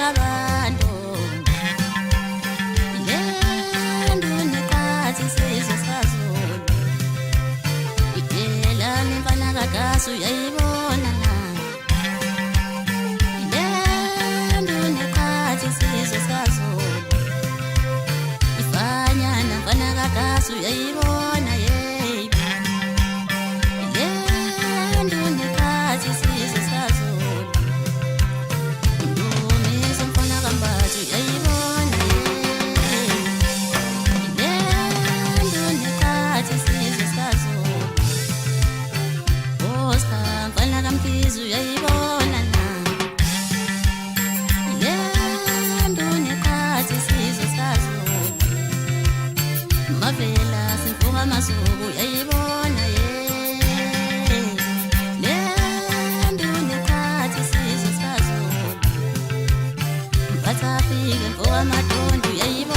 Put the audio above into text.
abantu Lendu nekathi sizwe sazulu Idela nimfana kakasu yayibona na Lendu nekathi sizwe sazulu Ifanyana mfana kakasu yayibona yebi Lendu nekathi sizwe sazulu Ndumiso mfana kambathi yayibona yebi Lendu nekathi sizwe sazulu Oscar mfana kampizu yayibona na Lendu nekathi sizwe sazulu Mavela sifuka masuku yayibona ye Lendu nekathi sizwe sazulu Mphathafike mfuka matondu yayibona